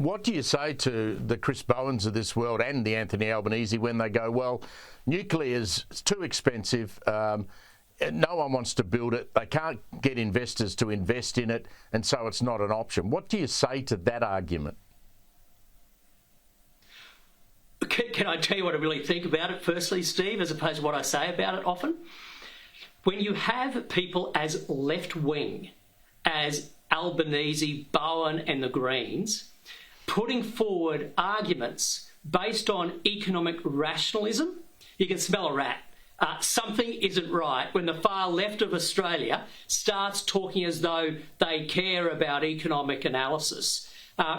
What do you say to the Chris Bowens of this world and the Anthony Albanese when they go, well, nuclear's too expensive, no one wants to build it, they can't get investors to invest in it, and so it's not an option? What do you say to that argument? Can I tell you what I really think about it, firstly, Steve, as opposed to what I say about it often? When you have people as left-wing as Albanese, Bowen and the Greens putting forward arguments based on economic rationalism, you can smell a rat. Something isn't right when the far left of Australia starts talking as though they care about economic analysis.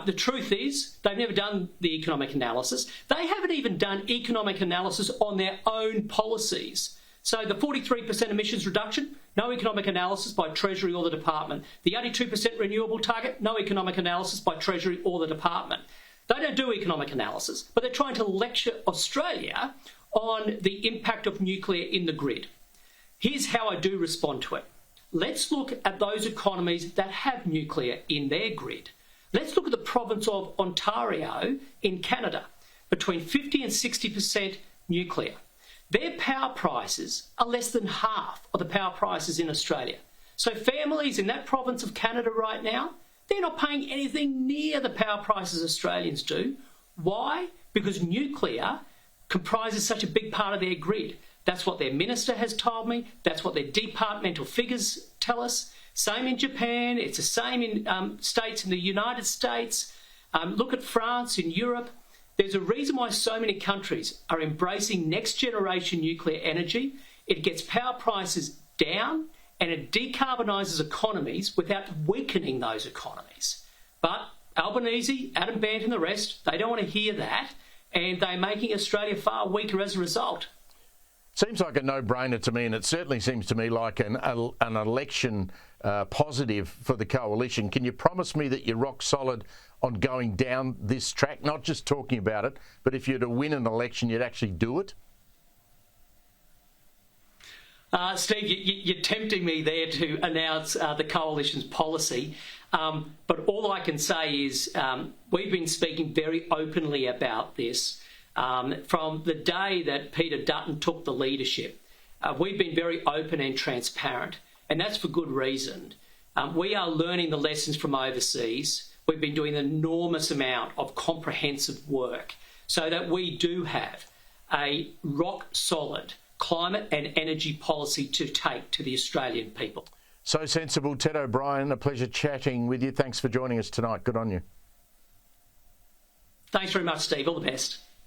The truth is, they've never done the economic analysis. They haven't even done economic analysis on their own policies. So the 43% emissions reduction, no economic analysis by Treasury or the Department. The 82% renewable target, no economic analysis by Treasury or the Department. They don't do economic analysis, but they're trying to lecture Australia on the impact of nuclear in the grid. Here's how I do respond to it. Let's look at those economies that have nuclear in their grid. Let's look at the province of Ontario in Canada, between 50 and 60% nuclear. Their power prices are less than half of the power prices in Australia. So families in that province of Canada right now, they're not paying anything near the power prices Australians do. Why? Because nuclear comprises such a big part of their grid. That's what their minister has told me. That's what their departmental figures tell us. Same in Japan. It's the same in states in the United States. Look at France, in Europe. There's a reason why so many countries are embracing next generation nuclear energy. It gets power prices down and it decarbonises economies without weakening those economies. But Albanese, Adam Bandt and the rest, they don't want to hear that, and they're making Australia far weaker as a result. Seems like a no-brainer to me, and it certainly seems to me like an election positive for the coalition. Can you promise me that you're rock solid on going down this track, not just talking about it, but if you're to win an election, you'd actually do it? Steve, you're tempting me there to announce the coalition's policy, but all I can say is we've been speaking very openly about this from the day that Peter Dutton took the leadership. We've been very open and transparent, and that's for good reason. We are learning the lessons from overseas. We've been doing an enormous amount of comprehensive work so that we do have a rock-solid climate and energy policy to take to the Australian people. So sensible. Ted O'Brien, a pleasure chatting with you. Thanks for joining us tonight. Good on you. Thanks very much, Steve. All the best.